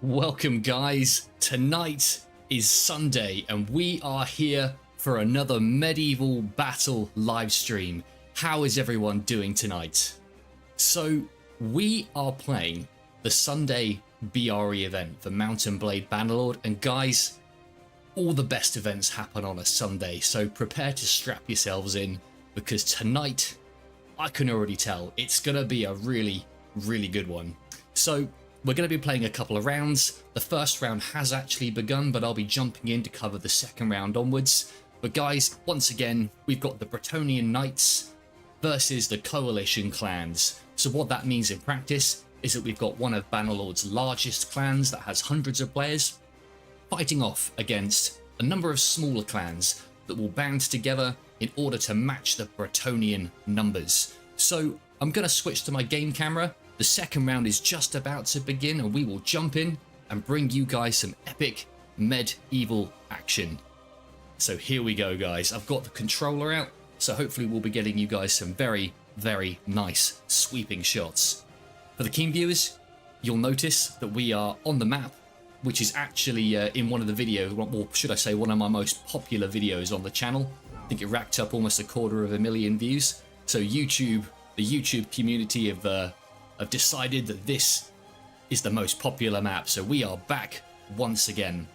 Welcome guys, tonight is Sunday and we are here for another medieval battle live stream. How is everyone doing tonight? So we are playing the Sunday BRE event for Mount Blade Bannerlord, and guys, all the best events happen on a Sunday, so prepare to strap yourselves in because tonight, I can already tell, it's gonna be a really good one. So we're going to be playing a couple of rounds. The first round has actually begun, but I'll be jumping in to cover the second round onwards. But guys, once again, we've got the Bretonnian Knights versus the Coalition clans. So what that means in practice is that we've got one of Bannerlord's largest clans that has hundreds of players fighting off against a number of smaller clans that will band together in order to match the Bretonnian numbers. So I'm going to switch to my game camera. The second round is just about to begin and we will jump in and bring you guys some epic medieval action. So here we go guys, I've got the controller out, so hopefully we'll be getting you guys some very nice sweeping shots. For the keen viewers, you'll notice that we are on the map, which is actually in one of the videos, or should I say one of my most popular videos on the channel. I think it racked up almost 250,000 views. So YouTube, the YouTube community have decided that this is the most popular map, so we are back once again.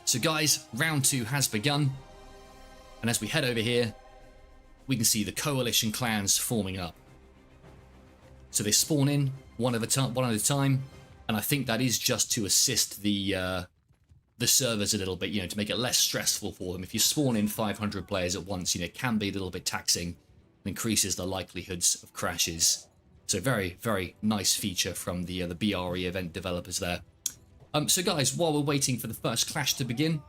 So guys, round 2 has begun, and as we head over here, we can see the Coalition clans forming up. So they spawn in one at a time, and I think that is just to assist the servers a little bit, to make it less stressful for them. If you spawn in 500 players at once, it can be a little bit taxing and increases the likelihoods of crashes. So very nice feature from the BRE event developers there. So guys, while we're waiting for the first clash to begin,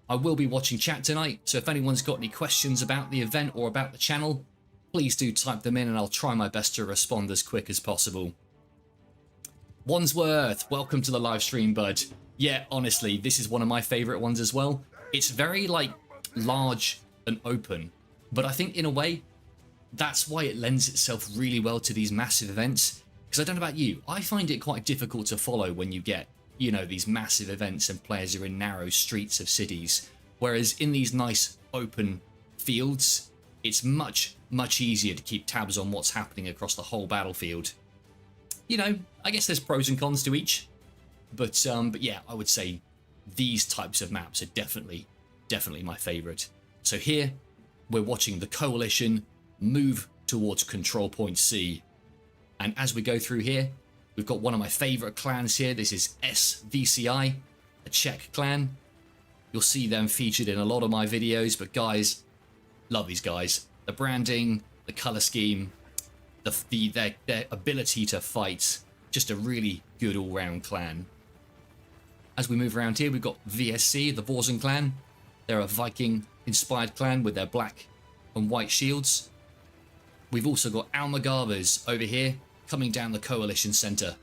I will be watching chat tonight. So if anyone's got any questions about the event or about the channel, please do type them in and I'll try my best to respond as quick as possible. Wandsworth, welcome to the live stream, bud. Yeah, honestly, this is one of my favorite ones as well. It's very large and open, but I think in a way, that's why it lends itself really well to these massive events. Because I don't know about you, I find it quite difficult to follow when you get, these massive events and players are in narrow streets of cities. Whereas in these nice open fields, it's much easier to keep tabs on what's happening across the whole battlefield. I guess there's pros and cons to each. But yeah, I would say these types of maps are definitely my favorite. So here, we're watching the Coalition move towards control point C, and as we go through here, we've got one of my favorite clans here. This is SVCI, a Czech clan. You'll see them featured in a lot of my videos, but guys, love these guys. The branding, the color scheme, their ability to fight, just a really good all-round clan. As we move around here, we've got VSC, the Vorsen clan. They're a Viking inspired clan with their black and white shields. We've also got Almagavers over here, coming down the Coalition Center.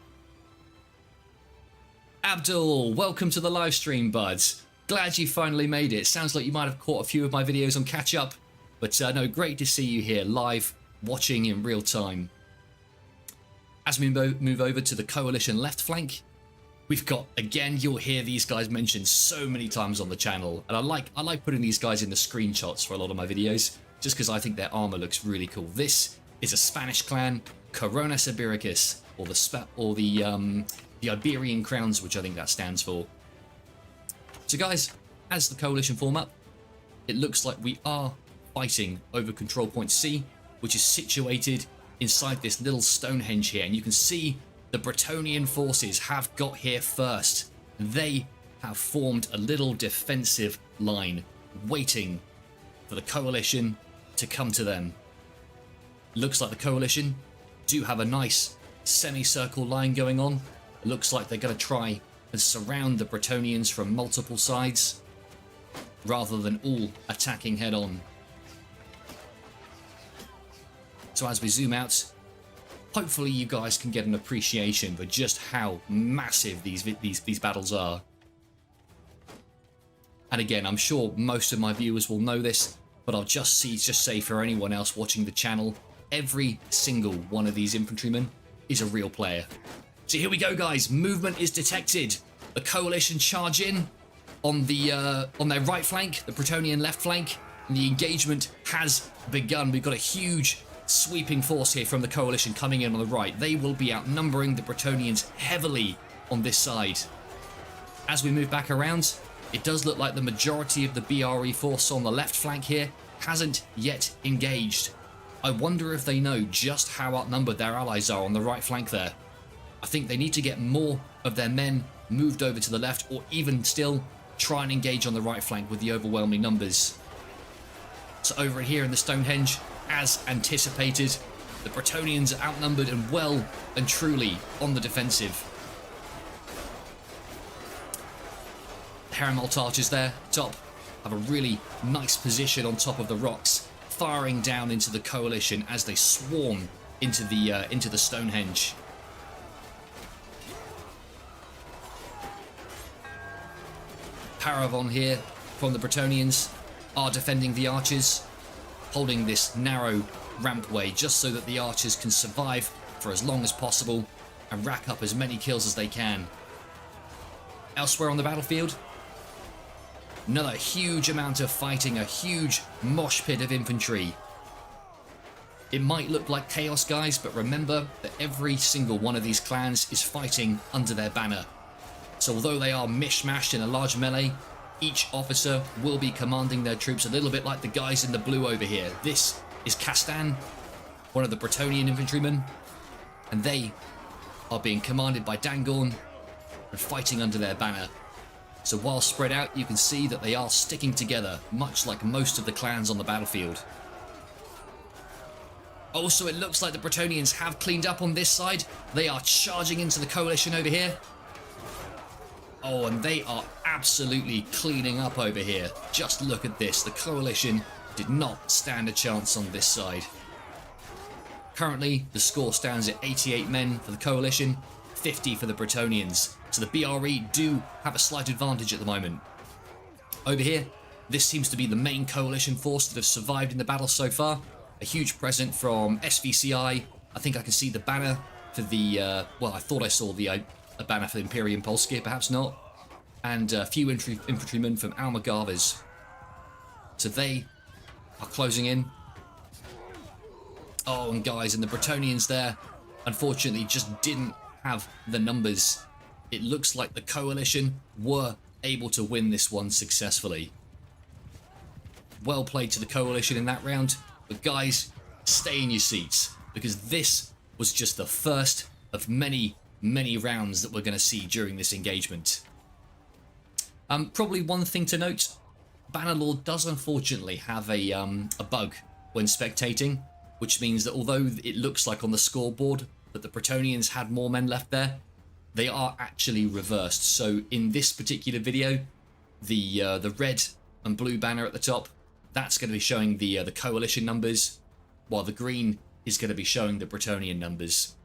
Abdul, welcome to the live stream, buds. Glad you finally made it. Sounds like you might have caught a few of my videos on catch up, but no, great to see you here live, watching in real time. As we move over to the Coalition left flank, we've got, again, you'll hear these guys mentioned so many times on the channel, and I like putting these guys in the screenshots for a lot of my videos, just because I think their armor looks really cool. This is a Spanish clan, Coronas Ibericus, or the Iberian Crowns, which I think that stands for. So guys, as the Coalition form up, it looks like we are fighting over control point C, which is situated inside this little Stonehenge here, and you can see the Bretonnian forces have got here first. They have formed a little defensive line, waiting for the Coalition to come to them. Looks like the Coalition do have a nice semicircle line going on. It looks like they're going to try and surround the Bretonnians from multiple sides, rather than all attacking head on. So as we zoom out, hopefully you guys can get an appreciation for just how massive these battles are. And again, I'm sure most of my viewers will know this, but I'll just say for anyone else watching the channel, every single one of these infantrymen is a real player. So here we go, guys. Movement is detected. The coalition charge in on their right flank, the Bretonnian left flank, and the engagement has begun. We've got a huge sweeping force here from the coalition coming in on the right. They will be outnumbering the Bretonnians heavily on this side. As we move back around, it does look like the majority of the BRE force on the left flank here hasn't yet engaged. I wonder if they know just how outnumbered their allies are on the right flank there. I think they need to get more of their men moved over to the left, or even still try and engage on the right flank with the overwhelming numbers. So over here in the Stonehenge, as anticipated, the Bretonnians are outnumbered and well and truly on the defensive. The Heremalt archers there, top, have a really nice position on top of the rocks, firing down into the coalition as they swarm into the Stonehenge. Paravon here from the Bretonnians are defending the archers, holding this narrow rampway just so that the archers can survive for as long as possible and rack up as many kills as they can. Elsewhere on the battlefield, another huge amount of fighting, a huge mosh pit of infantry. It might look like chaos, guys, but remember that every single one of these clans is fighting under their banner. So although they are mishmashed in a large melee, each officer will be commanding their troops a little bit like the guys in the blue over here. This is Castan, one of the Bretonnian infantrymen, and they are being commanded by Dangorn and fighting under their banner. So while spread out, you can see that they are sticking together, much like most of the clans on the battlefield. Also, it looks like the Bretonnians have cleaned up on this side. They are charging into the coalition over here. Oh, and they are absolutely cleaning up over here. Just look at this. The coalition did not stand a chance on this side. Currently, the score stands at 88 men for the coalition, 50 for the Bretonnians. So the BRE do have a slight advantage at the moment. Over here, this seems to be the main coalition force that have survived in the battle so far. A huge present from SVCI. I think I can see the banner for the, well, I thought I saw a banner for the Imperium Polskie, perhaps not. And a few infantrymen from Almagavas. So they are closing in. Oh, and guys, and the Bretonnians there, unfortunately, just didn't have the numbers. It looks like the coalition were able to win this one successfully. Well played to the coalition in that round. But guys, stay in your seats, because this was just the first of many, many rounds that we're going to see during this engagement. Probably one thing to note, Bannerlord does unfortunately have a bug when spectating, which means that although it looks like on the scoreboard that the Bretonnians had more men left there, they are actually reversed. So in this particular video, the red and blue banner at the top, that's going to be showing the coalition numbers, while the green is going to be showing the Bretonnian numbers.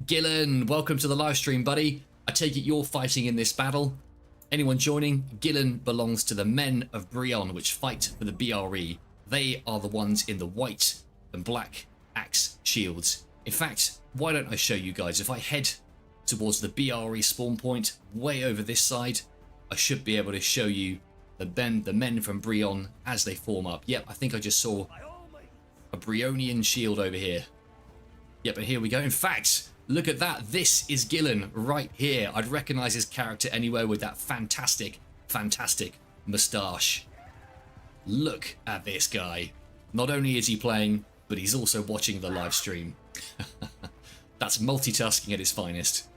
Gillen, welcome to the live stream, buddy. I take it you're fighting in this battle. Anyone joining? Gillen belongs to the men of Brion, which fight for the BRE. They are the ones in the white and black axe shields. In fact, why don't I show you guys? If I head towards the BRE spawn point way over this side, I should be able to show you the men from Brion as they form up. Yep, I think I just saw a Brionian shield over here. Yep, and here we go. In fact, look at that. This is Gillen right here. I'd recognize his character anywhere with that fantastic, fantastic moustache. Look at this guy. Not only is he playing, but he's also watching the live stream. That's multitasking at its finest.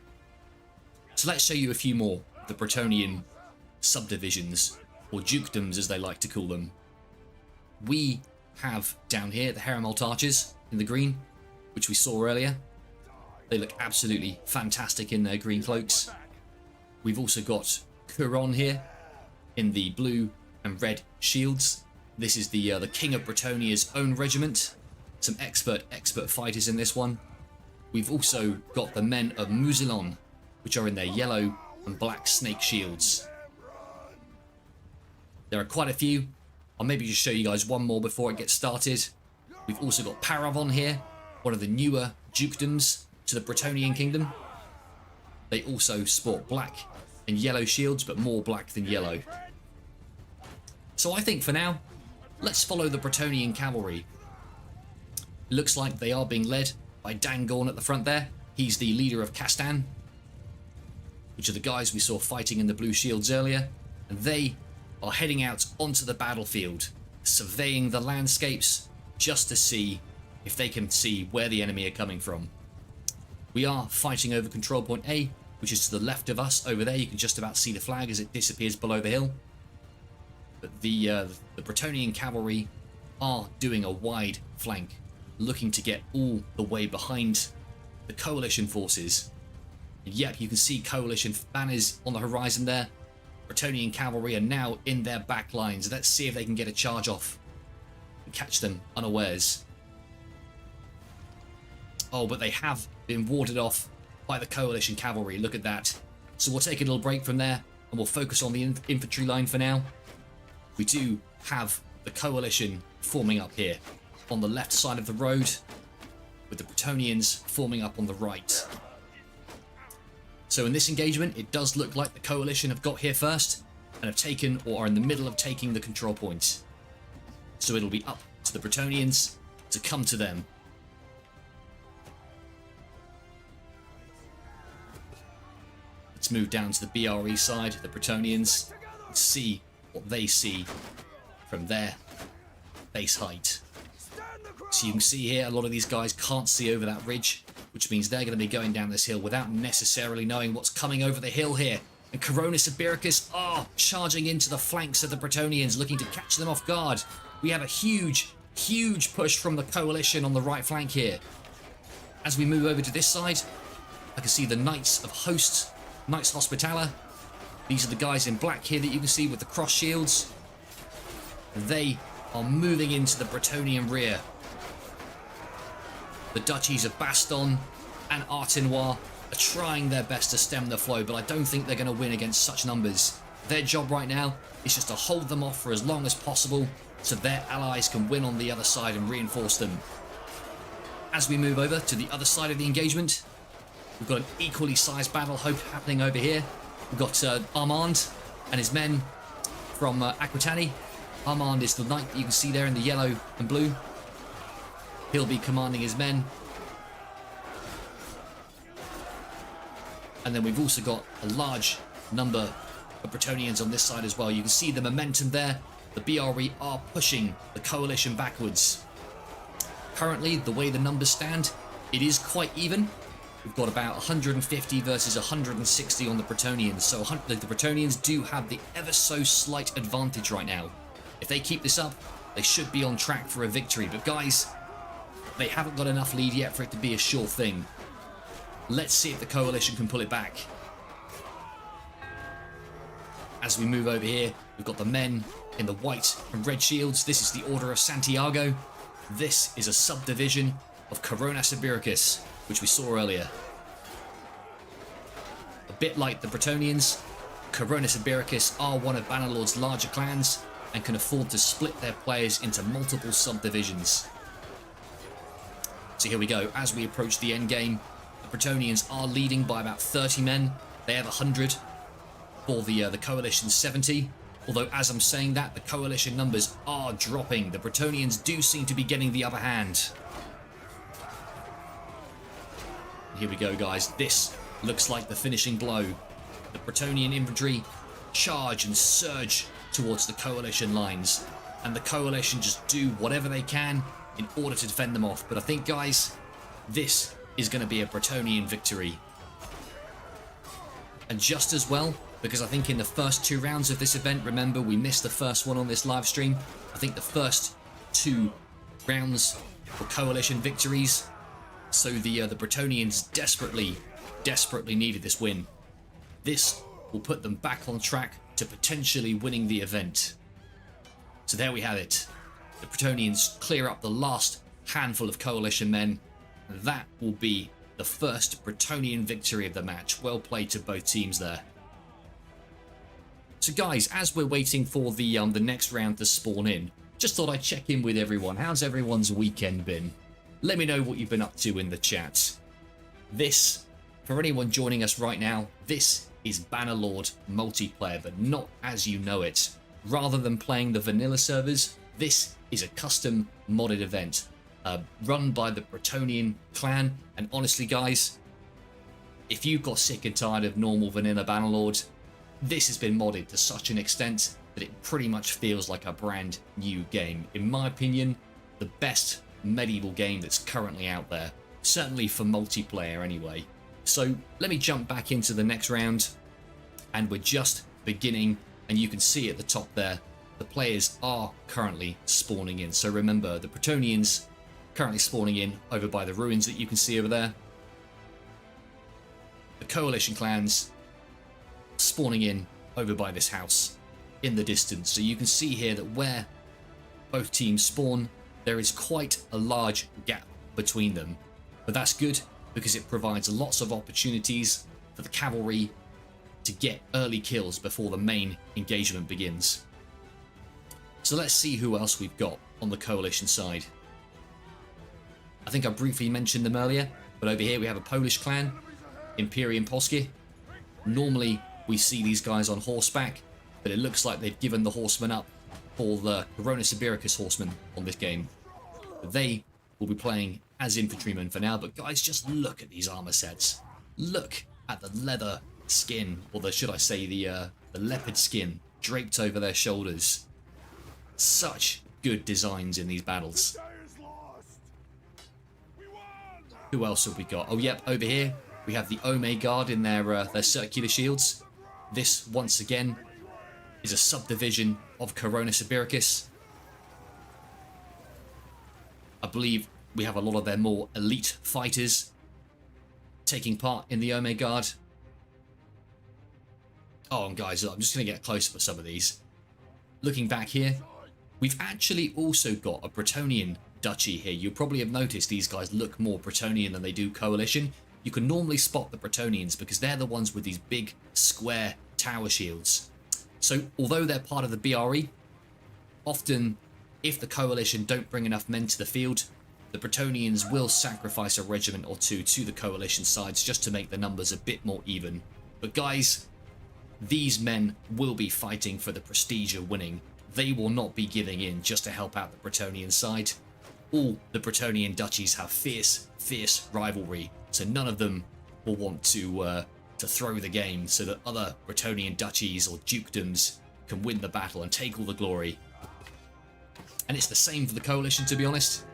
So let's show you a few more of the Bretonnian subdivisions, or dukedoms as they like to call them. We have down here the Heremalt archers in the green, which we saw earlier. They look absolutely fantastic in their green cloaks. We've also got Curon here in the blue and red shields. This is the King of Bretonia's own regiment. Some expert fighters in this one. We've also got the men of Mouzillon, which are in their yellow and black snake shields. There are quite a few. I'll maybe just show you guys one more before it gets started. We've also got Paravon here, one of the newer dukedoms to the Bretonnian kingdom. they also sport black and yellow shields, but more black than yellow. So I think for now, let's follow the Bretonnian cavalry. It looks like they are being led by Dangorn at the front there. He's the leader of Castan, which are the guys we saw fighting in the blue shields earlier. And they are heading out onto the battlefield, surveying the landscapes just to see if they can see where the enemy are coming from. We are fighting over control point A, which is to the left of us over there. You can just about see the flag as it disappears below the hill. But the Bretonnian cavalry are doing a wide flank, looking to get all the way behind the coalition forces. And yep, you can see coalition banners on the horizon there. Bretonnian cavalry are now in their back lines. Let's see if they can get a charge off and catch them unawares. Oh, but they have been warded off by the coalition cavalry. Look at that. So we'll take a little break from there and we'll focus on the infantry line for now. We do have the coalition forming up here on the left side of the road, with the Bretonnians forming up on the right. So in this engagement, it does look like the coalition have got here first and have taken, or are in the middle of taking, the control point. So it'll be up to the Bretonnians to come to them. Let's move down to the BRE side, the Bretonnians, and see what they see from their base height. So you can see here, a lot of these guys can't see over that ridge, which means they're going to be going down this hill without necessarily knowing what's coming over the hill here. And Coronis Ibiricus are charging into the flanks of the Bretonnians, looking to catch them off guard. We have a huge push from the coalition on the right flank here. As we move over to this side, I can see the Knights of Host, Knights Hospitaller. These are the guys in black here that you can see with the cross shields. They are moving into the Bretonnian rear. The duchies of Baston and Artinois are trying their best to stem the flow, but I don't think they're going to win against such numbers. Their job right now is just to hold them off for as long as possible so their allies can win on the other side and reinforce them. As we move over to the other side of the engagement, we've got an equally sized battle happening over here. We've got Armand and his men from Aquitani. Armand is the knight that you can see there in the yellow and blue. He'll be commanding his men. And then we've also got a large number of Bretonnians on this side as well. You can see the momentum there. The BRE are pushing the coalition backwards. Currently, the way the numbers stand, it is quite even. We've got about 150 versus 160 on the Bretonnians. So the Bretonnians do have the ever so slight advantage right now. If they keep this up, they should be on track for a victory. But guys, they haven't got enough lead yet for it to be a sure thing. Let's see if the coalition can pull it back. As we move over here, we've got the men in the white and red shields. This is the Order of Santiago. This is a subdivision of Coronis Ibiricus, which we saw earlier. A bit like the Bretonnians, Coronis Ibiricus are one of Bannerlord's larger clans and can afford to split their players into multiple subdivisions. So here we go. As we approach the end game, the Bretonnians are leading by about 30 men. They have 100 for the coalition 70. Although as I'm saying that, the coalition numbers are dropping. The Bretonnians do seem to be getting the upper hand. Here we go, guys. This looks like the finishing blow. The Bretonnian infantry charge and surge towards the coalition lines, and the coalition just do whatever they can in order to defend them off. But I think, guys, this is going to be a Bretonnian victory. And just as well, because I think in the first 2 rounds of this event, remember we missed the first one on this live stream, I think the first 2 rounds were coalition victories. So the Bretonnians desperately needed this win. This will put them back on track to potentially winning the event. So there we have it. The Bretonnians clear up the last handful of coalition men. And that will be the first Bretonnian victory of the match. Well played to both teams there. So guys, as we're waiting for the next round to spawn in, just thought I'd check in with everyone. How's everyone's weekend been? Let me know what you've been up to in the chat. This for anyone joining us right now, this is Bannerlord multiplayer, but not as you know it. Rather than playing the vanilla servers, this is a custom modded event run by the Bretonnian clan. And honestly, guys, if you've got sick and tired of normal vanilla Bannerlord, this has been modded to such an extent that it pretty much feels like a brand new game. In my opinion, the best medieval game that's currently out there, certainly for multiplayer anyway. So let me jump back into the next round, and we're just beginning, and you can see at the top there, the players are currently spawning in. So remember, the Bretonnians currently spawning in over by the ruins that you can see over there. The coalition clans spawning in over by this house in the distance. So you can see here that where both teams spawn, there is quite a large gap between them. But that's good because it provides lots of opportunities for the cavalry to get early kills before the main engagement begins. So let's see who else we've got on the coalition side. I think I briefly mentioned them earlier, but over here we have a Polish clan, Imperium Polskie. Normally we see these guys on horseback, but it looks like they've given the horsemen up for the Corona Sibiricus horsemen on this game. But they will be playing as infantrymen for now. But guys, just look at these armor sets. Look at the leather skin, or should I say the leopard skin draped over their shoulders. Such good designs in these battles. Who else have we got? Oh, yep, over here we have the Ome Guard in their circular shields. This, once again, is a subdivision of Corona Sibiricus. I believe we have a lot of their more elite fighters taking part in the Ome Guard. Oh, and guys, I'm just going to get closer for some of these. Looking back here, we've actually also got a Bretonnian duchy here. You probably have noticed these guys look more Bretonnian than they do coalition. You can normally spot the Bretonnians because they're the ones with these big square tower shields. So although they're part of the BRE, often if the coalition don't bring enough men to the field, the Bretonnians will sacrifice a regiment or two to the coalition sides just to make the numbers a bit more even. But guys, these men will be fighting for the prestige of winning. They will not be giving in just to help out the Bretonnian side. All the Bretonnian duchies have fierce rivalry, so none of them will want to throw the game so that other Bretonnian duchies or dukedoms can win the battle and take all the glory. And it's the same for the coalition, to be honest.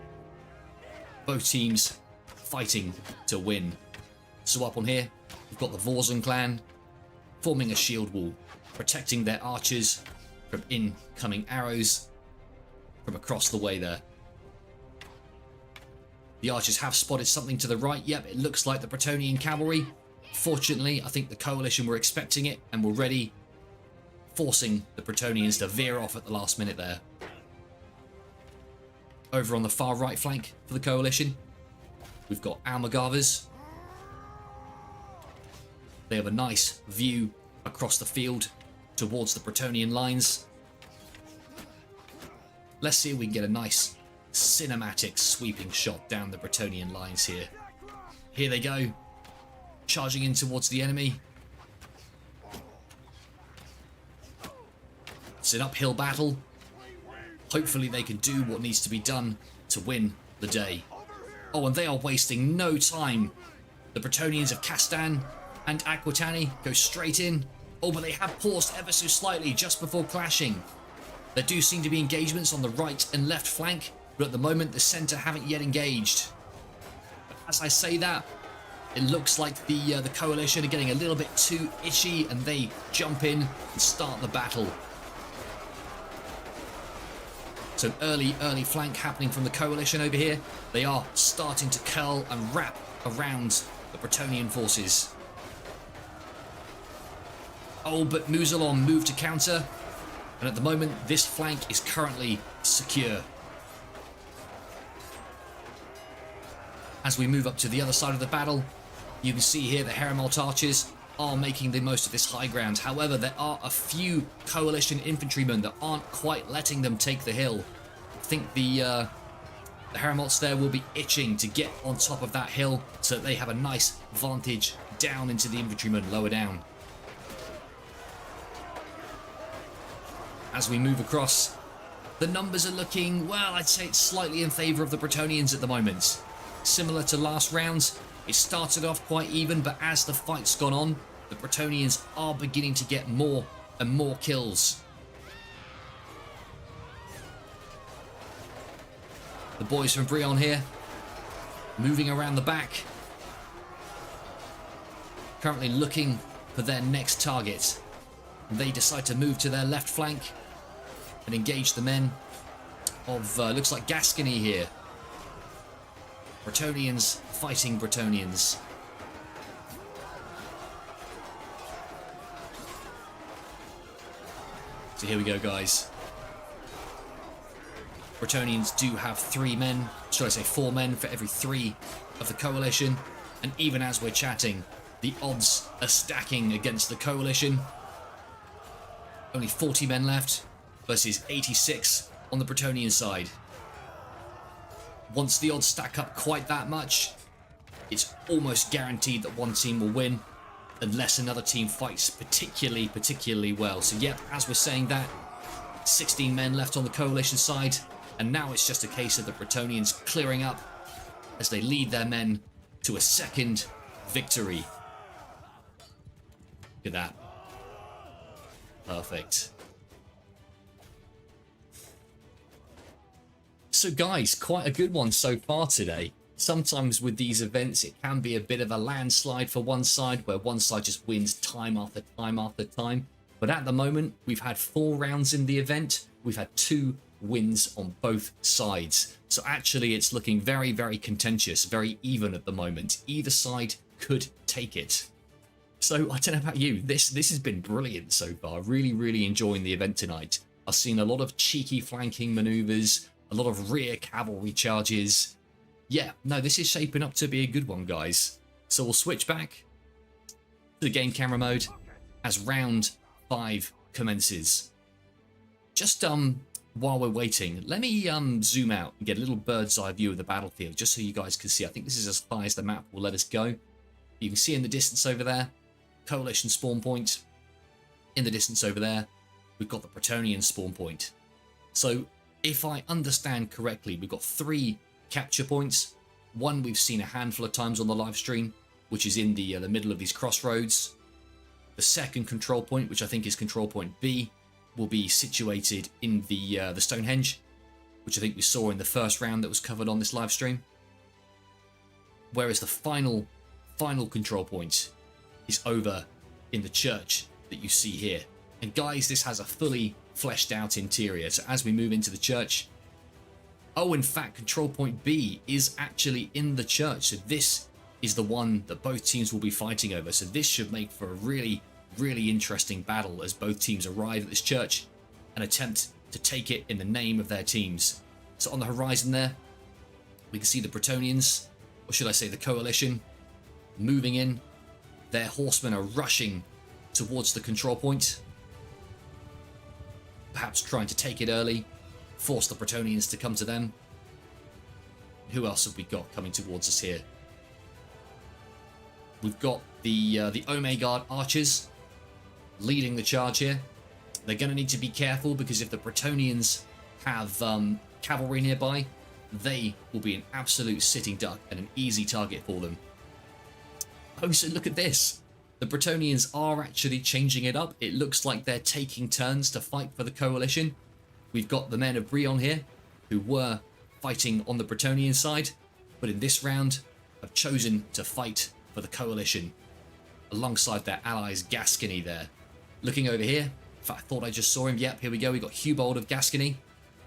Both teams fighting to win. So up on here, we've got the Vorzen clan forming a shield wall, protecting their archers from incoming arrows from across the way there. The archers have spotted something to the right. Yep, it looks like the Bretonnian cavalry. Fortunately, I think the coalition were expecting it and were ready, forcing the Bretonnians to veer off at the last minute there. Over on the far right flank for the coalition, we've got Almagavers. They have a nice view across the field towards the Bretonnian lines. Let's see if we can get a nice cinematic sweeping shot down the Bretonnian lines here. Here they go, charging in towards the enemy. It's an uphill battle. Hopefully they can do what needs to be done to win the day. Oh, and they are wasting no time. The Bretonnians of Castan and Aquitani go straight in. Oh, but they have paused ever so slightly just before clashing. There do seem to be engagements on the right and left flank, but at the moment the centre haven't yet engaged. But as I say that, it looks like the coalition are getting a little bit too itchy and they jump in and start the battle. So early flank happening from the coalition over here. They are starting to curl and wrap around the Bretonnian forces. Oh, but Musalon moved to counter. And at the moment, this flank is currently secure. As we move up to the other side of the battle, you can see here the Heremalt archers are making the most of this high ground. However, there are a few coalition infantrymen that aren't quite letting them take the hill. I think the Heremalts there will be itching to get on top of that hill so that they have a nice vantage down into the infantrymen lower down. As we move across, the numbers are looking, well, I'd say it's slightly in favour of the Bretonnians at the moment. Similar to last round, it started off quite even, but as the fight's gone on, the Bretonnians are beginning to get more and more kills. The boys from Brion here, moving around the back, currently looking for their next target. They decide to move to their left flank and engage the men of, looks like Gascony here. Bretonnians fighting Bretonnians. So here we go, guys. Bretonnians do have 3 men, should I say 4 men for every 3 of the coalition. And even as we're chatting, the odds are stacking against the coalition. Only 40 men left versus 86 on the Bretonnian side. Once the odds stack up quite that much, it's almost guaranteed that one team will win unless another team fights particularly well. So yep, as we're saying that, 16 men left on the coalition side, and now it's just a case of the Bretonnians clearing up as they lead their men to a second victory. Look at that. Perfect. So guys, quite a good one so far today. Sometimes with these events it can be a bit of a landslide for one side, where one side just wins time after time after time. But at the moment we've had 4 rounds in the event. We've had 2 wins on both sides. So actually it's looking very, very contentious, very even at the moment. Either side could take it. So I don't know about you, this has been brilliant so far. Really enjoying the event tonight. I've seen a lot of cheeky flanking maneuvers, a lot of rear cavalry charges. Yeah, no, this is shaping up to be a good one, guys. So we'll switch back to the game camera mode as round 5 commences. Just while we're waiting, let me zoom out and get a little bird's eye view of the battlefield, just so you guys can see. I think this is as far as the map will let us go. You can see in the distance over there, coalition spawn point. In the distance over there, we've got the Bretonnian spawn point. So if I understand correctly, we've got 3 capture points. One we've seen a handful of times on the live stream, which is in the middle of these crossroads. The second control point, which I think is control point B, will be situated in the Stonehenge, which I think we saw in the first round that was covered on this live stream. Whereas the final control point is over in the church that you see here. And guys, this has a fully fleshed out interior. So as we move into the church, oh, in fact, control point B is actually in the church. So this is the one that both teams will be fighting over. So this should make for a really interesting battle as both teams arrive at this church and attempt to take it in the name of their teams. So on the horizon there, we can see the Bretonnians, or should I say the coalition, moving in. Their horsemen are rushing towards the control point, perhaps trying to take it early, force the Bretonnians to come to them. Who else have we got coming towards us here? We've got the Omegard archers leading the charge here. They're going to need to be careful, because if the Bretonnians have cavalry nearby, they will be an absolute sitting duck and an easy target for them. Oh, so look at this. The Bretonnians are actually changing it up. It looks like they're taking turns to fight for the coalition. We've got the men of Brion here, who were fighting on the Bretonnian side, but in this round have chosen to fight for the coalition alongside their allies Gascony there. Looking over here, in fact, I thought I just saw him. Yep, here we go. We got Hubold of Gascony.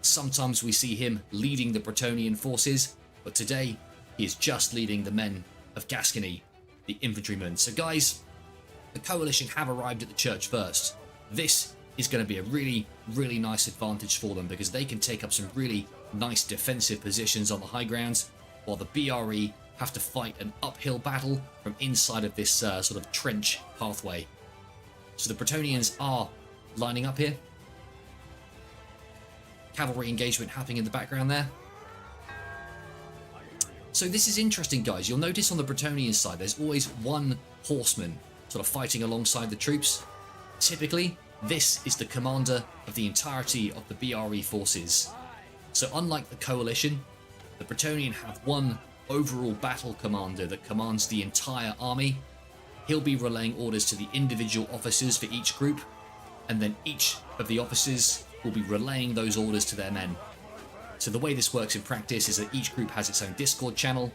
Sometimes we see him leading the Bretonnian forces, but today he is just leading the men of Gascony, the infantrymen. So guys, the coalition have arrived at the church first. This is going to be a really nice advantage for them, because they can take up some really nice defensive positions on the high ground, while the BRE have to fight an uphill battle from inside of this sort of trench pathway. So the Bretonnians are lining up here. Cavalry engagement happening in the background there. So this is interesting, guys. You'll notice on the Bretonnian side, there's always one horseman sort of fighting alongside the troops. Typically, this is the commander of the entirety of the BRE forces. So unlike the coalition, the Bretonnian have one overall battle commander that commands the entire army. He'll be relaying orders to the individual officers for each group, and then each of the officers will be relaying those orders to their men. So the way this works in practice is that each group has its own Discord channel,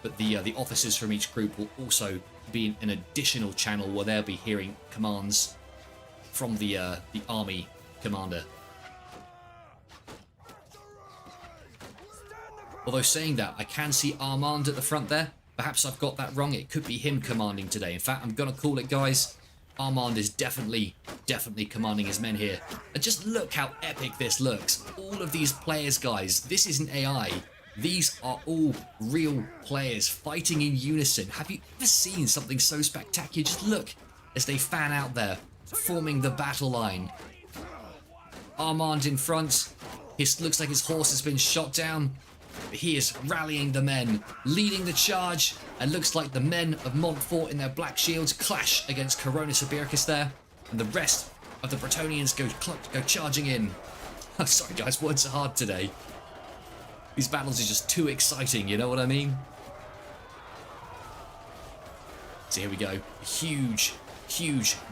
but the officers from each group will also be in an additional channel where they'll be hearing commands from the army commander. Although saying that, I can see Armand at the front there. Perhaps I've got that wrong. It could be him commanding today. In fact, I'm going to call it, guys. Armand is definitely commanding his men here. And just look how epic this looks. All of these players, guys, this isn't AI. These are all real players fighting in unison. Have you ever seen something so spectacular? Just look as they fan out there, forming the battle line. Armand in front. It looks like his horse has been shot down. But he is rallying the men, leading the charge, and looks like the men of Montfort in their black shields clash against Corona Sabiricus there, and the rest of the Bretonnians go charging in. Oh, sorry guys, words are hard today. These battles are just too exciting, you know what I mean? So here we go. A huge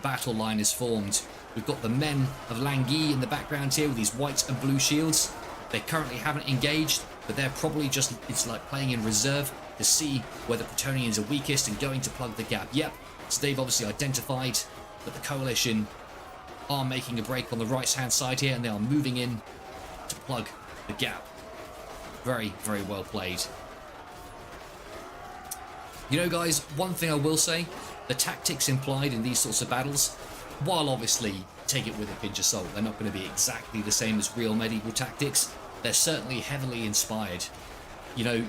battle line is formed. We've got the men of Langui in the background here with these white and blue shields. They currently haven't engaged, but they're probably just, it's like playing in reserve to see where the Bretonnians are weakest and going to plug the gap. Yep, so they've obviously identified that the coalition are making a break on the right hand side here, and they are moving in to plug the gap. Very well played. You know guys, one thing I will say, the tactics implied in these sorts of battles, while obviously take it with a pinch of salt, they're not going to be exactly the same as real medieval tactics. They're certainly heavily inspired. You know,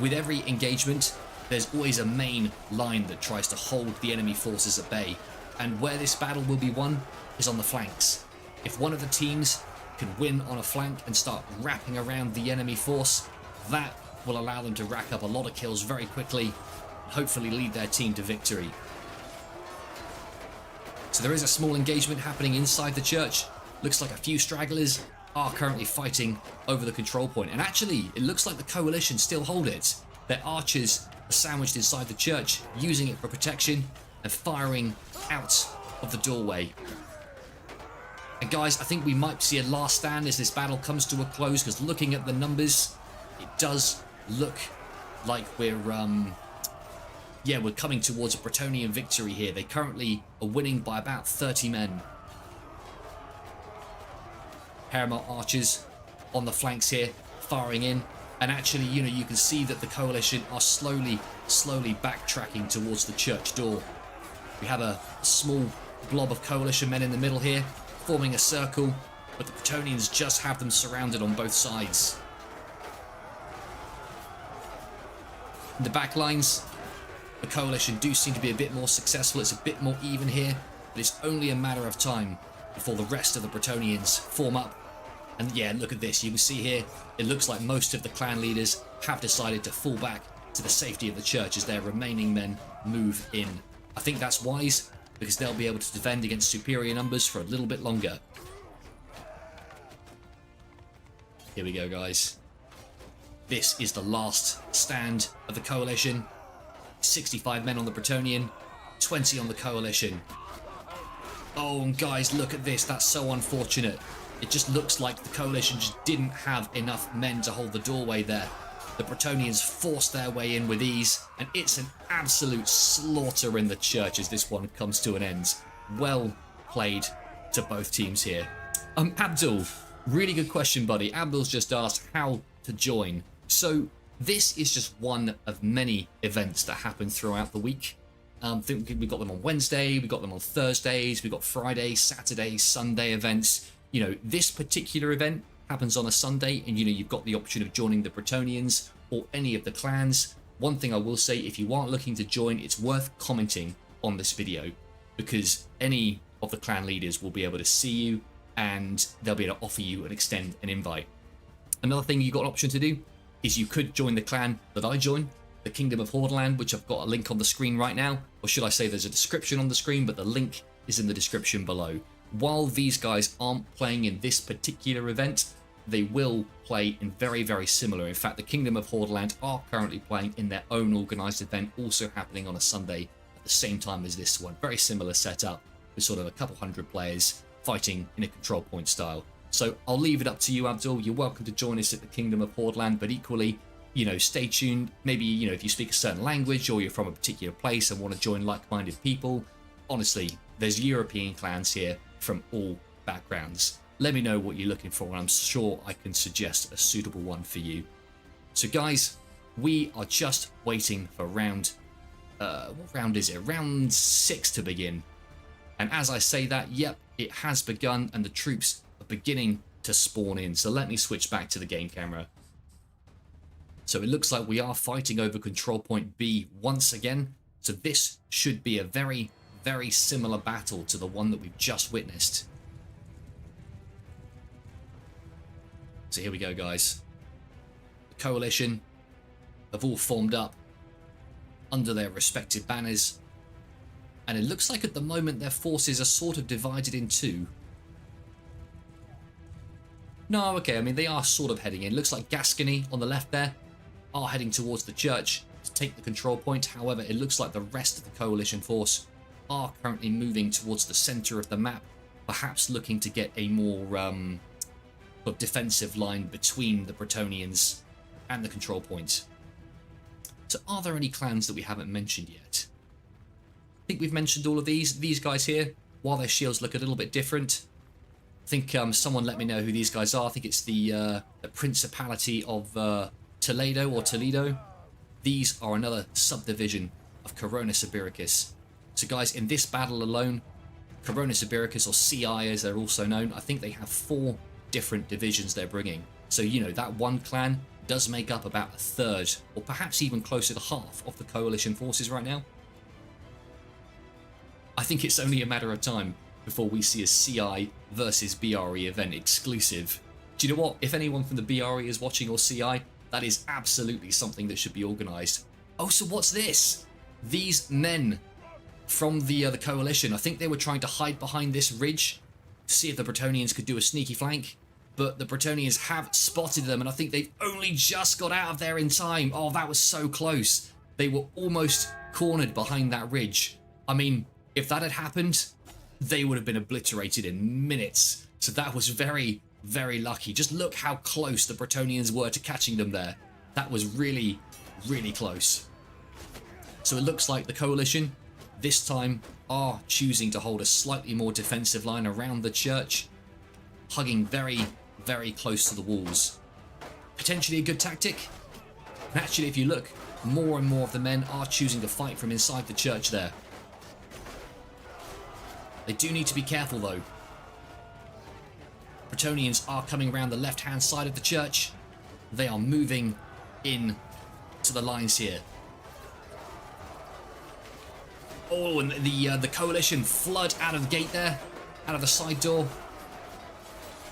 with every engagement, there's always a main line that tries to hold the enemy forces at bay. And where this battle will be won is on the flanks. If one of the teams can win on a flank and start wrapping around the enemy force, that will allow them to rack up a lot of kills very quickly, and hopefully lead their team to victory. So there is a small engagement happening inside the church. Looks like a few stragglers are currently fighting over the control point. And actually, it looks like the coalition still hold it. Their archers are sandwiched inside the church, using it for protection and firing out of the doorway. And guys, I think we might see a last stand as this battle comes to a close, because looking at the numbers, it does look like we're coming towards a Bretonnian victory here. They currently are winning by about 30 men. Paramount archers on the flanks here, firing in, and actually, you know, you can see that the coalition are slowly backtracking towards the church door. We have a small blob of coalition men in the middle here, forming a circle, but the Bretonnians just have them surrounded on both sides. In the back lines, the coalition do seem to be a bit more successful. It's a bit more even here, but it's only a matter of time before the rest of the Bretonnians form up. And yeah, look at this. You can see here, it looks like most of the clan leaders have decided to fall back to the safety of the church as their remaining men move in. I think that's wise, because they'll be able to defend against superior numbers for a little bit longer. Here we go, guys. This is the last stand of the coalition. 65 men on the Bretonnian, 20 on the coalition. Oh, and guys, look at this. That's so unfortunate. It just looks like the coalition just didn't have enough men to hold the doorway there. The Bretonnians forced their way in with ease, and it's an absolute slaughter in the church as this one comes to an end. Well played to both teams here. Abdul, really good question, buddy. Abdul's just asked how to join. So this is just one of many events that happen throughout the week. I think we got them on Wednesday, we got them on Thursdays, we got Friday, Saturday, Sunday events. You know, this particular event happens on a Sunday, and you know, you've got the option of joining the Bretonnians or any of the clans. One thing I will say, if you aren't looking to join, it's worth commenting on this video, because any of the clan leaders will be able to see you and they'll be able to offer you and extend an invite. Another thing you've got an option to do is you could join the clan that I join, the Kingdom of Hordaland, which I've got a link on the screen right now, or should I say there's a description on the screen, but the link is in the description below. While these guys aren't playing in this particular event, they will play in very, very similar. In fact, the Kingdom of Hordaland are currently playing in their own organised event, also happening on a Sunday at the same time as this one. Very similar setup, with sort of a couple hundred players fighting in a control point style. So I'll leave it up to you, Abdul. You're welcome to join us at the Kingdom of Hordaland, but equally, you know, stay tuned. Maybe, you know, if you speak a certain language or you're from a particular place and want to join like-minded people, honestly, there's European clans here from all backgrounds. Let me know what you're looking for, and I'm sure I can suggest a suitable one for you. So guys, we are just waiting for round, what round is it? Round 6 to begin. And as I say that, yep, it has begun, and the troops are beginning to spawn in. So let me switch back to the game camera. So it looks like we are fighting over control point B once again. So this should be a very, very similar battle to the one that we've just witnessed. So here we go, guys. The coalition have all formed up under their respective banners. And it looks like at the moment their forces are sort of divided in two. No, okay, I mean, they are sort of heading in. Looks like Gascony on the left there are heading towards the church to take the control point. However, it looks like the rest of the coalition force are currently moving towards the center of the map, perhaps looking to get a more sort of defensive line between the Bretonnians and the control point. So are there any clans that we haven't mentioned yet? I think we've mentioned all of these. These guys here, while their shields look a little bit different, I think someone let me know who these guys are. I think it's the Principality of Toledo or Toledo. These are another subdivision of Coronis Ibiricus. So guys, in this battle alone, Coronis Ibiricus, or CI as they're also known, I think they have 4 different divisions they're bringing. So, you know, that one clan does make up about a third, or perhaps even closer to half of the coalition forces right now. I think it's only a matter of time before we see a CI versus BRE event exclusive. Do you know what? If anyone from the BRE is watching, or CI, that is absolutely something that should be organised. Oh, so what's this? These men from the coalition, I think they were trying to hide behind this ridge to see if the Bretonnians could do a sneaky flank, but the Bretonnians have spotted them, and I think they've only just got out of there in time. Oh, that was so close. They were almost cornered behind that ridge. I mean, if that had happened, they would have been obliterated in minutes. So that was very, very lucky. Just look how close the Bretonnians were to catching them there. That was really, really close. So it looks like the coalition this time are choosing to hold a slightly more defensive line around the church, hugging very, very close to the walls. Potentially a good tactic. And actually, if you look, more and more of the men are choosing to fight from inside the church there. They do need to be careful though. Bretonnians are coming around the left-hand side of the church. They are moving in to the lines here. Oh, and the coalition flood out of the gate there, out of the side door,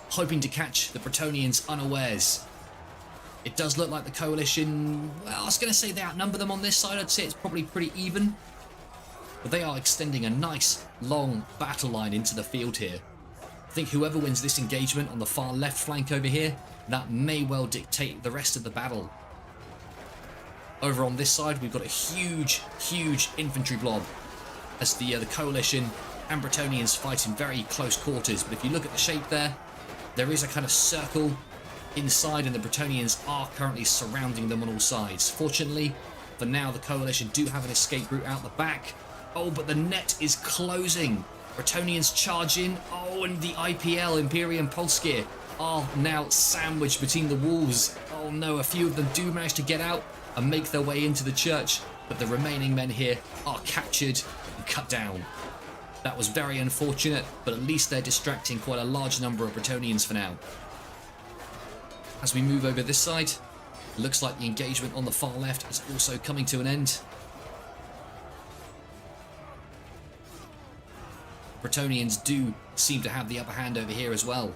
hoping to catch the Bretonnians unawares. It does look like the coalition, well, I was going to say they outnumber them on this side. I'd say it's probably pretty even. But they are extending a nice, long battle line into the field here. I think whoever wins this engagement on the far left flank over here, that may well dictate the rest of the battle. Over on this side, we've got a huge, huge infantry blob as the coalition and Bretonnians fight in very close quarters. But if you look at the shape there, there is a kind of circle inside, and the Bretonnians are currently surrounding them on all sides. Fortunately, for now, the coalition do have an escape route out the back. Oh, but the net is closing. Bretonnians charge in. Oh, and the IPL, Imperium Polskir, are now sandwiched between the walls. Oh no, a few of them do manage to get out and make their way into the church, but the remaining men here are captured and cut down. That was very unfortunate, but at least they're distracting quite a large number of Bretonnians for now. As we move over this side, it looks like the engagement on the far left is also coming to an end. Bretonnians do seem to have the upper hand over here as well.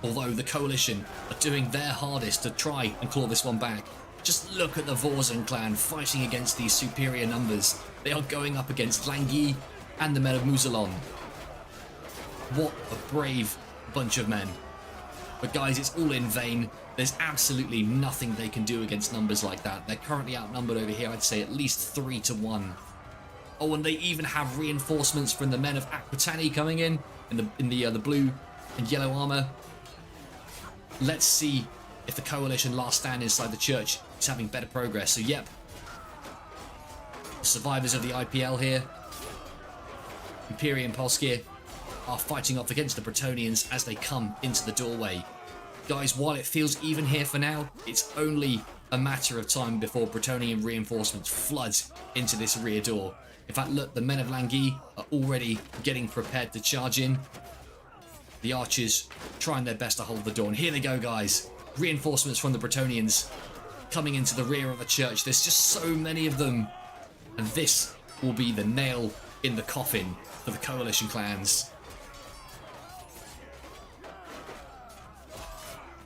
Although the Coalition are doing their hardest to try and claw this one back. Just look at the Vorzen clan fighting against these superior numbers. They are going up against Langui and the men of Musalon. What a brave bunch of men. But guys, it's all in vain. There's absolutely nothing they can do against numbers like that. They're currently outnumbered over here, I'd say at least 3-1. Oh, and they even have reinforcements from the men of Aquitani coming in the blue and yellow armor. Let's see if the Coalition last stand inside the church is having better progress. So, yep. The survivors of the IPL here, Imperium Polskir, are fighting off against the Bretonnians as they come into the doorway. Guys, while it feels even here for now, it's only a matter of time before Bretonnian reinforcements flood into this rear door. In fact, look, the men of Langui are already getting prepared to charge in. The archers trying their best to hold the door. And here they go, guys. Reinforcements from the Bretonnians coming into the rear of the church. There's just so many of them. And this will be the nail in the coffin for the Coalition clans.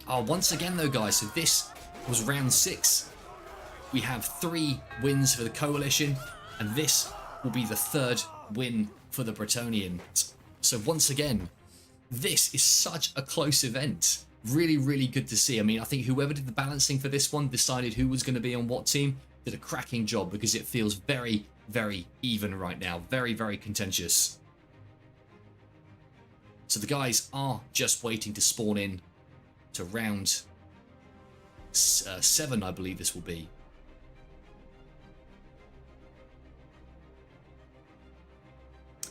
Oh, once again though, guys, so this was round 6. We have 3 wins for the Coalition, and this will be the 3rd win for the Bretonnians. So once again, this is such a close event. Really, really good to see. I mean, I think whoever did the balancing for this one decided who was going to be on what team did a cracking job, because it feels very, very even right now. Very, very contentious. So the guys are just waiting to spawn in to round 7, I believe this will be.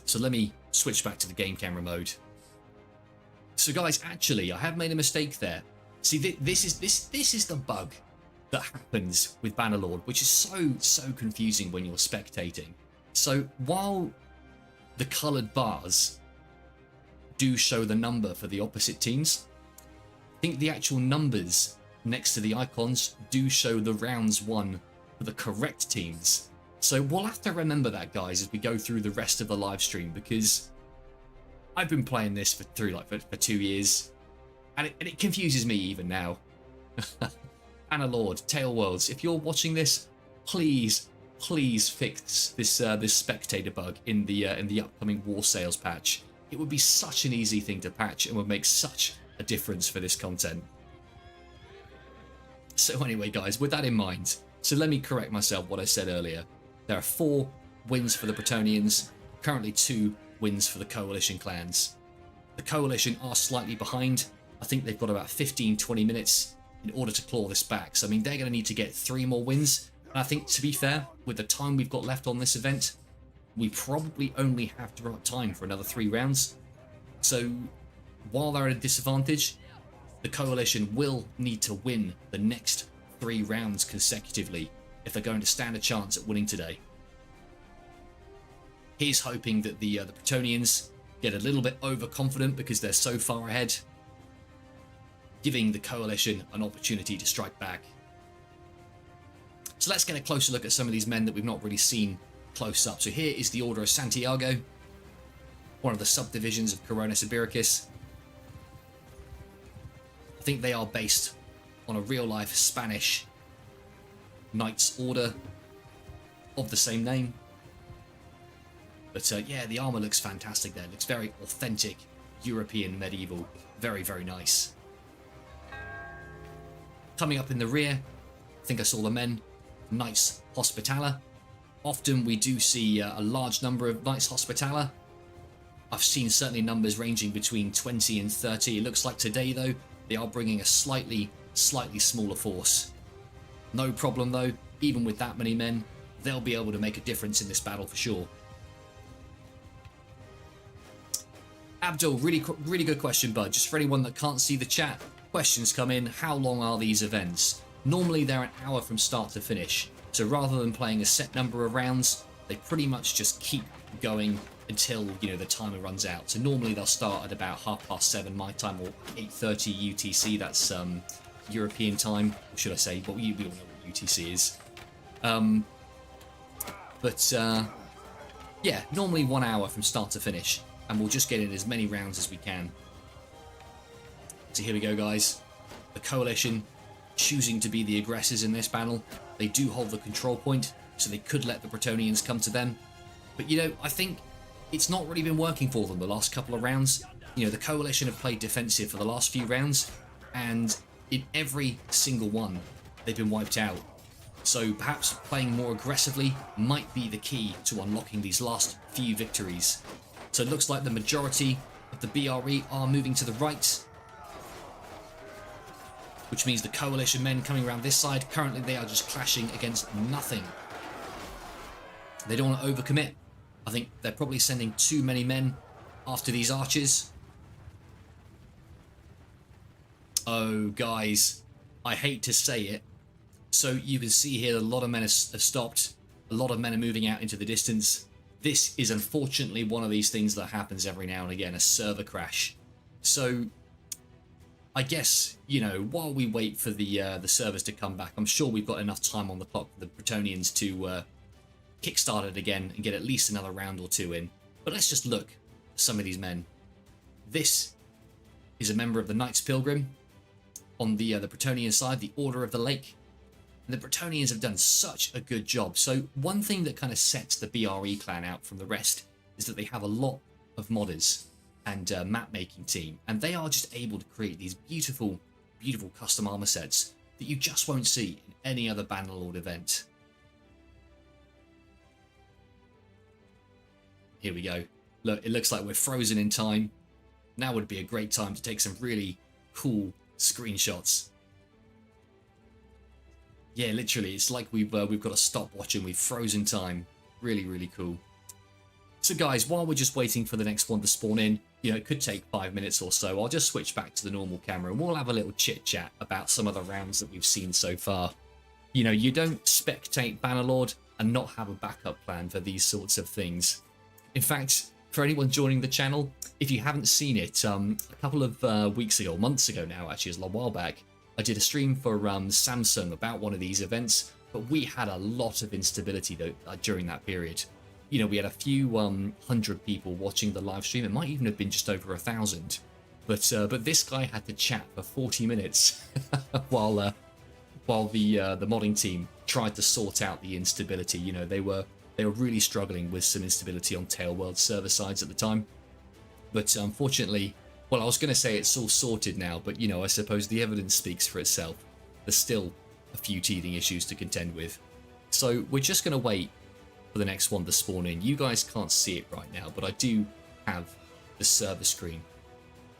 So let me switch back to the game camera mode. So guys, actually, I have made a mistake there. See, this is the bug that happens with Bannerlord, which is so confusing when you're spectating. So while the coloured bars do show the number for the opposite teams, I think the actual numbers next to the icons do show the rounds won for the correct teams. So we'll have to remember that, guys, as we go through the rest of the live stream, because I've been playing this for 2 years, and it confuses me even now. Bannerlord, Tail Worlds, if you're watching this, please fix this spectator bug in the upcoming War Sales patch. It would be such an easy thing to patch and would make such a difference for this content. So anyway, guys, with that in mind, so let me correct myself what I said earlier. There are 4 wins for the Bretonnians, currently 2 wins for the Coalition clans. The Coalition are slightly behind. I think they've got about 15-20 minutes in order to claw this back. So I mean, they're going to need to get 3 more wins. And I think, to be fair, with the time we've got left on this event, we probably only have time for another 3 rounds. So while they're at a disadvantage, the Coalition will need to win the next 3 rounds consecutively if they're going to stand a chance at winning today. Here's hoping that the Bretonnians get a little bit overconfident because they're so far ahead, giving the Coalition an opportunity to strike back. So let's get a closer look at some of these men that we've not really seen close up. So here is the Order of Santiago, one of the subdivisions of Coronis Ibiricus. I think they are based on a real-life Spanish Knights Order of the same name. But yeah, the armor looks fantastic there. It looks very authentic European medieval. Very, very nice. Coming up in the rear, I think I saw the men, Knights Hospitaller. Often we do see a large number of Knights Hospitaller. I've seen certainly numbers ranging between 20 and 30. It looks like today, though, they are bringing a slightly smaller force. No problem, though. Even with that many men, they'll be able to make a difference in this battle for sure. Abdul, really good question, bud. Just for anyone that can't see the chat, questions come in. How long are these events? Normally they're an hour from start to finish. So rather than playing a set number of rounds, they pretty much just keep going until, you know, the timer runs out. So normally they'll start at about 7:30 my time, or 8:30 UTC. That's European time, or should I say? Well, we all know what UTC is. Yeah, normally 1 hour from start to finish, and we'll just get in as many rounds as we can. So here we go, guys. The Coalition choosing to be the aggressors in this battle. They do hold the control point, so they could let the Bretonnians come to them. But, you know, I think it's not really been working for them the last couple of rounds. You know, the Coalition have played defensive for the last few rounds, and in every single one, they've been wiped out. So perhaps playing more aggressively might be the key to unlocking these last few victories. So it looks like the majority of the BRE are moving to the right, which means the Coalition men coming around this side, currently they are just clashing against nothing. They don't want to overcommit. I think they're probably sending too many men after these archers. Oh, guys, I hate to say it. So you can see here that a lot of men have stopped. A lot of men are moving out into the distance. This is unfortunately one of these things that happens every now and again, a server crash. So I guess, you know, while we wait for the servers to come back, I'm sure we've got enough time on the clock for the Bretonnians to kickstart it again and get at least another round or two in. But let's just look at some of these men. This is a member of the Knights Pilgrim. On the Bretonnian side, the Order of the Lake. And the Bretonnians have done such a good job. So one thing that kind of sets the BRE clan out from the rest is that they have a lot of modders and map making team, and they are just able to create these beautiful, beautiful custom armor sets that you just won't see in any other Bannerlord event. Here we go. Look, it looks like we're frozen in time. Now would be a great time to take some really cool screenshots. Yeah, literally, it's like we've got a stopwatch and we've frozen time. Really, really cool. So guys, while we're just waiting for the next one to spawn in, you know, it could take 5 minutes or so, I'll just switch back to the normal camera and we'll have a little chit chat about some of the rounds that we've seen so far. You know, you don't spectate Bannerlord and not have a backup plan for these sorts of things. In fact, for anyone joining the channel, if you haven't seen it, a couple of weeks ago, months ago now, actually, it was a while back, I did a stream for Samsung about one of these events, but we had a lot of instability though, during that period. You know, we had a few hundred people watching the live stream. It might even have been just over 1,000. But this guy had to chat for 40 minutes while the modding team tried to sort out the instability. You know, they were really struggling with some instability on Tailworld server sides at the time. But unfortunately, well, I was going to say it's all sorted now, but you know, I suppose the evidence speaks for itself. There's still a few teething issues to contend with. So we're just going to wait for the next one to spawn in. You guys can't see it right now, but I do have the server screen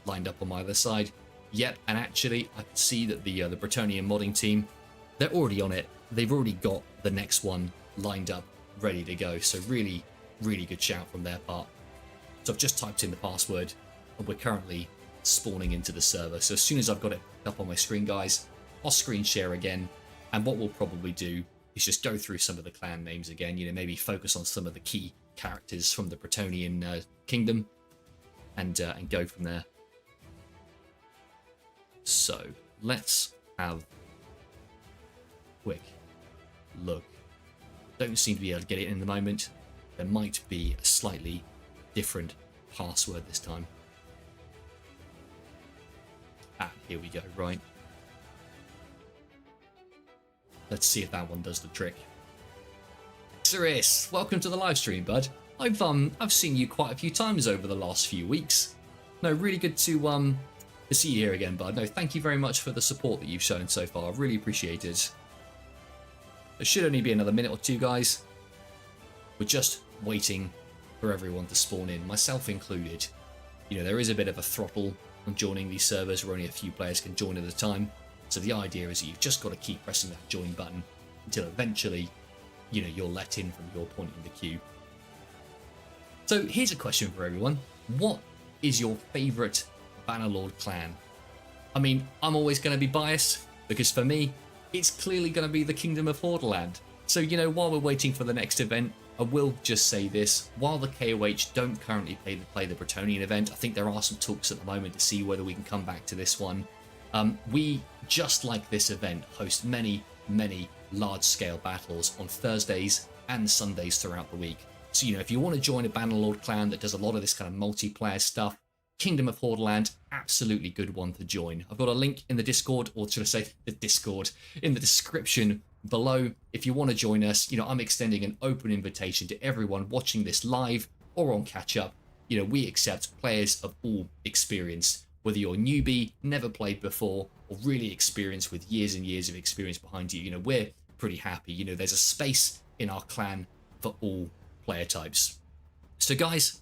lined up on my other side. Yep, and actually I can see that the Bretonnian modding team, they're already on it. They've already got the next one lined up, ready to go. So really, really good shout from their part. So I've just typed in the password and we're currently spawning into the server. So as soon as I've got it up on my screen, guys, I'll screen share again. And what we'll probably do is just go through some of the clan names again, you know, maybe focus on some of the key characters from the Bretonnian kingdom and go from there. So let's have a quick look. Don't seem to be able to get it in the moment. There might be a slightly different password this time. Ah, here we go, right. Let's see if that one does the trick. Xeris, welcome to the live stream, bud. I've seen you quite a few times over the last few weeks. No, really good to see you here again, bud. No, thank you very much for the support that you've shown so far. I really appreciate it. There should only be another minute or two, guys. We're just waiting for everyone to spawn in, myself included. You know, there is a bit of a throttle on joining these servers where only a few players can join at a time. So the idea is that you've just got to keep pressing that join button until eventually, you know, you're let in from your point in the queue. So here's a question for everyone. What is your favourite Bannerlord clan? I mean, I'm always going to be biased because for me, it's clearly going to be the Kingdom of Hordaland. So, you know, while we're waiting for the next event, I will just say this. While the KOH don't currently play the Bretonnian event, I think there are some talks at the moment to see whether we can come back to this one. We, just like this event, host many, many large-scale battles on Thursdays and Sundays throughout the week. So, you know, if you want to join a Bannerlord clan that does a lot of this kind of multiplayer stuff, Kingdom of Hordeland, absolutely good one to join. I've got a link in the Discord, or should I say the Discord, in the description below. If you want to join us, I'm extending an open invitation to everyone watching this live or on catch up. We accept players of all experience, whether you're a newbie, never played before, or really experienced with years and years of experience behind you. We're pretty happy. There's a space in our clan for all player types. So guys,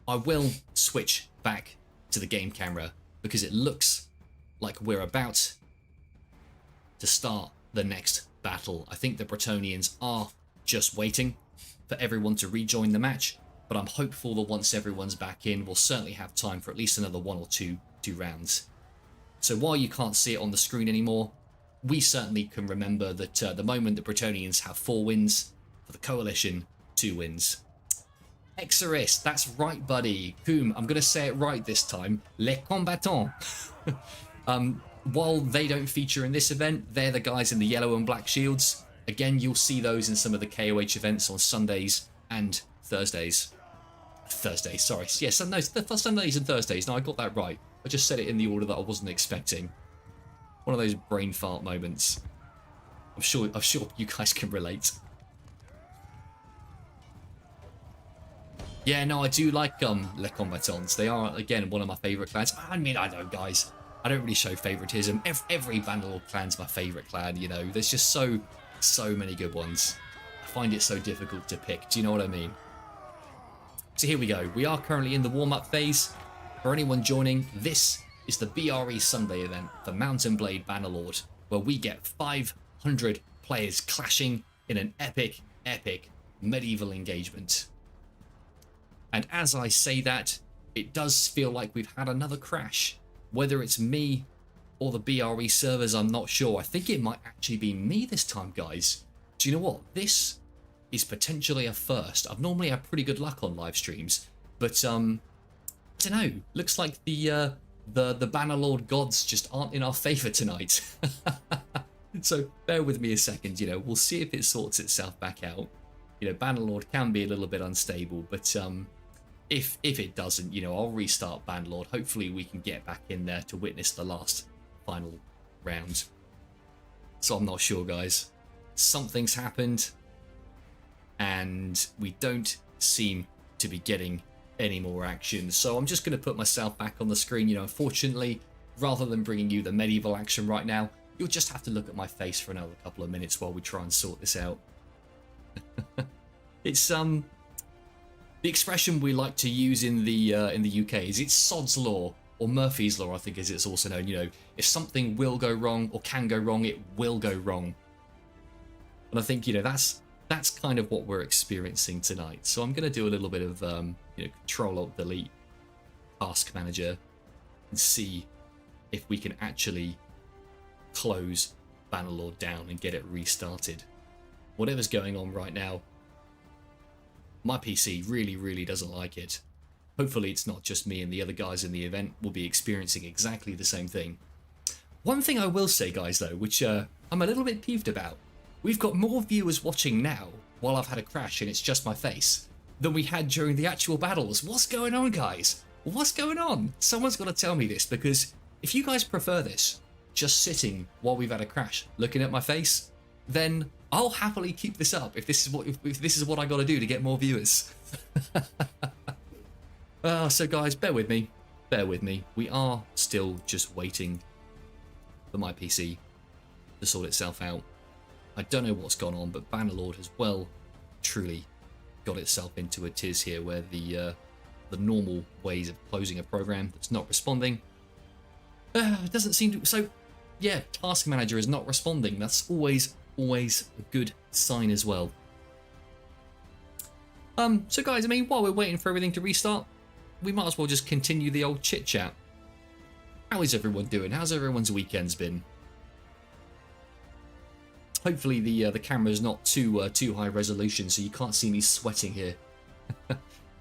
I will switch back to the game camera because it looks like we're about to start the next battle. I think the Bretonnians are just waiting for everyone to rejoin the match, but I'm hopeful that once everyone's back in, we'll certainly have time for at least another one or two rounds. So while you can't see it on the screen anymore, we certainly can remember that at the moment the Bretonnians have 4 wins, for the Coalition 2 wins. Exorist, that's right, buddy. Coom, I'm going to say it right this time. Les combattants. While they don't feature in this event, they're the guys in the yellow and black shields. Again, you'll see those in some of the KOH events on Sundays and Thursdays. Sorry. Yes, Sundays and Thursdays. No, I got that right. I just said it in the order that I wasn't expecting. One of those brain fart moments. I'm sure you guys can relate. Yeah, no, I do like Les Combattants. They are, again, one of my favourite clans. I mean, I know, guys. I don't really show favouritism. Every Bannerlord clan's my favourite clan, There's just so many good ones. I find it so difficult to pick. Do you know what I mean? So here we go. We are currently in the warm-up phase. For anyone joining, this is the BRE Sunday event for Mount Blade Bannerlord, where we get 500 players clashing in an epic medieval engagement. And as I say that, it does feel like we've had another crash. Whether it's me or the BRE servers, I'm not sure. I think it might actually be me this time, guys. Do you know what? This is potentially a first. I've normally had pretty good luck on live streams, but I don't know. Looks like the Bannerlord gods just aren't in our favour tonight. So bear with me a second. We'll see if it sorts itself back out. Bannerlord can be a little bit unstable, but if it doesn't, I'll restart Bannerlord. Hopefully we can get back in there to witness the last final round. So I'm not sure, guys. Something's happened, and we don't seem to be getting any more action. So I'm just going to put myself back on the screen. Unfortunately, rather than bringing you the medieval action right now, you'll just have to look at my face for another couple of minutes while we try and sort this out. It's the expression we like to use in the UK is it's sod's law, or Murphy's law, I think as it's also known. If something will go wrong or can go wrong, it will go wrong. And I think that's kind of what we're experiencing tonight. So I'm going to do a little bit of Control-Alt-Delete Task Manager and see if we can actually close Bannerlord down and get it restarted. Whatever's going on right now, my PC really doesn't like it. Hopefully it's not just me, and the other guys in the event will be experiencing exactly the same thing. One thing I will say, guys, though, which I'm a little bit peeved about, we've got more viewers watching now while I've had a crash and it's just my face than we had during the actual battles. What's going on, guys? What's going on? Someone's got to tell me this, because if you guys prefer this, just sitting while we've had a crash, looking at my face, then I'll happily keep this up if this is what I got to do to get more viewers. So guys, bear with me. We are still just waiting for my PC to sort itself out. I don't know what's gone on, but Bannerlord has truly got itself into a tiz here, where the normal ways of closing a program that's not responding doesn't seem to. So yeah, Task Manager is not responding. That's always a good sign as well. So guys, while we're waiting for everything to restart, we might as well just continue the old chit chat. How is everyone doing? How's everyone's weekends been? Hopefully the camera's not too high resolution, so you can't see me sweating here.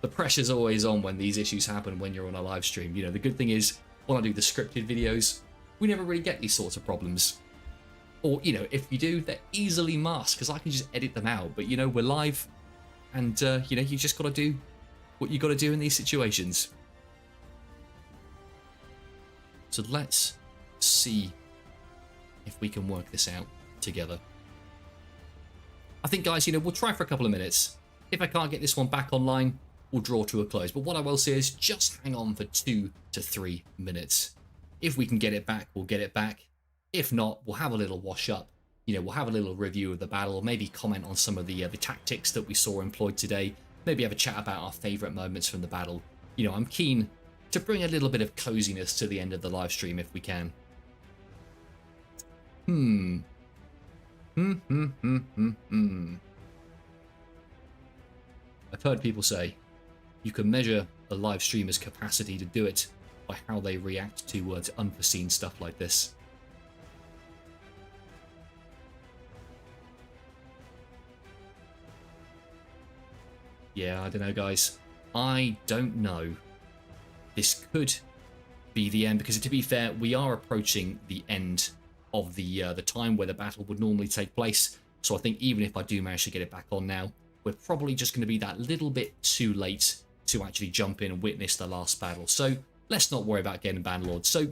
The pressure's always on when these issues happen when you're on a live stream. The good thing is, when I do the scripted videos, we never really get these sorts of problems. Or, if we do, they're easily masked, because I can just edit them out. But, we're live, and, you just got to do what you got to do in these situations. So let's see if we can work this out together. I think, guys, you know, we'll try for a couple of minutes. If I can't get this one back online, we'll draw to a close. But what I will say is just hang on for 2 to 3 minutes. If we can get it back, we'll get it back. If not, we'll have a little wash up. You know, we'll have a little review of the battle, maybe comment on some of the tactics that we saw employed today. Maybe have a chat about our favourite moments from the battle. You know, I'm keen to bring a little bit of coziness to the end of the live stream if we can. I've heard people say you can measure a live streamer's capacity to do it by how they react to unforeseen stuff like this. Yeah, I don't know, guys. I don't know. This could be the end, because to be fair, we are approaching the end of the time where the battle would normally take place. So I think even if I do manage to get it back on now, we're probably just going to be that little bit too late to actually jump in and witness the last battle. So let's not worry about getting Bannerlord. So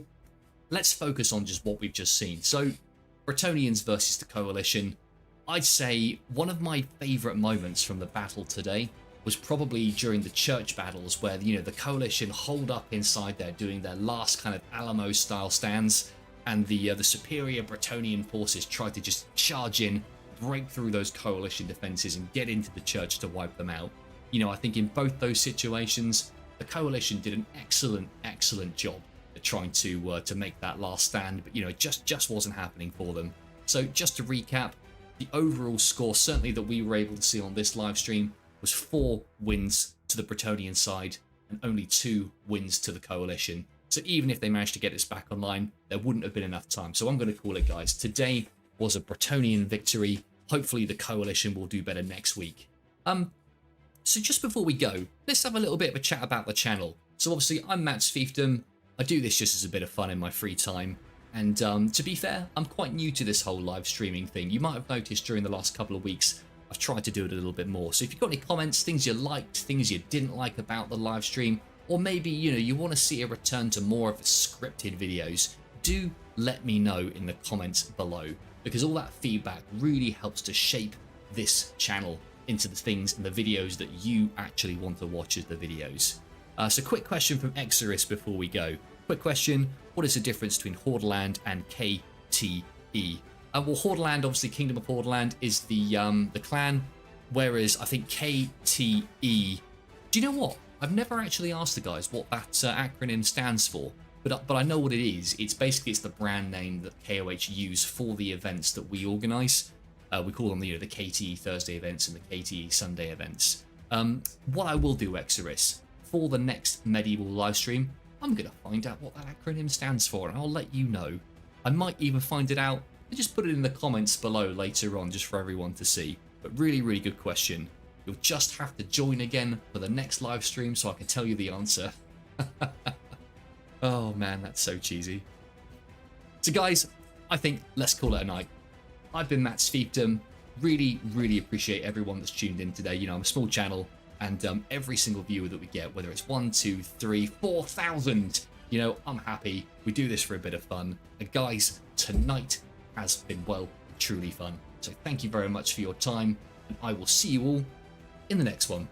let's focus on just what we've just seen. So Bretonnians versus the Coalition. I'd say one of my favourite moments from the battle today was probably during the church battles, where, you know, the Coalition hold up inside there doing their last kind of Alamo style stands, and the superior Bretonnian forces try to just charge in, break through those Coalition defenses and get into the church to wipe them out. You know, I think in both those situations, the Coalition did an excellent job at trying to make that last stand, but, you know, it just wasn't happening for them. So just to recap, the overall score, certainly that we were able to see on this live stream, was 4 wins to the Bretonnian side and only 2 wins to the Coalition. So even if they managed to get this back online, there wouldn't have been enough time. So I'm going to call it, guys. Today was a Bretonnian victory. Hopefully the Coalition will do better next week. So just before we go, let's have a little bit of a chat about the channel. So obviously I'm Matt's Fiefdom. I do this just as a bit of fun in my free time. And to be fair, I'm quite new to this whole live streaming thing. You might have noticed during the last couple of weeks, I've tried to do it a little bit more. So if you've got any comments, things you liked, things you didn't like about the live stream, or maybe, you know, you want to see a return to more of the scripted videos, do let me know in the comments below, because all that feedback really helps to shape this channel into the things and the videos that you actually want to watch as the videos. So quick question from Exorist before we go. Quick question, what is the difference between Hordaland and KTE? Well, Hordaland, obviously Kingdom of Hordaland, is the clan, whereas I think KTE... Do you know what? I've never actually asked the guys what that acronym stands for, but I know what it is. It's basically the brand name that KOH use for the events that we organise. We call them, you know, the KTE Thursday events and the KTE Sunday events. What I will do, Exorist, for the next medieval live stream, I'm going to find out what that acronym stands for, and I'll let you know. I might even find it out and just put it in the comments below later on, just for everyone to see. But really, really good question. You'll just have to join again for the next live stream so I can tell you the answer. Oh man, that's so cheesy. So guys, I think let's call it a night. I've been Matt's Fiefdom. Really, really appreciate everyone that's tuned in today. You know, I'm a small channel, and every single viewer that we get, whether it's 1, 2, 3, 4,000, you know, I'm happy. We do this for a bit of fun. And guys, tonight has been, well, truly fun. So thank you very much for your time, and I will see you all in the next one.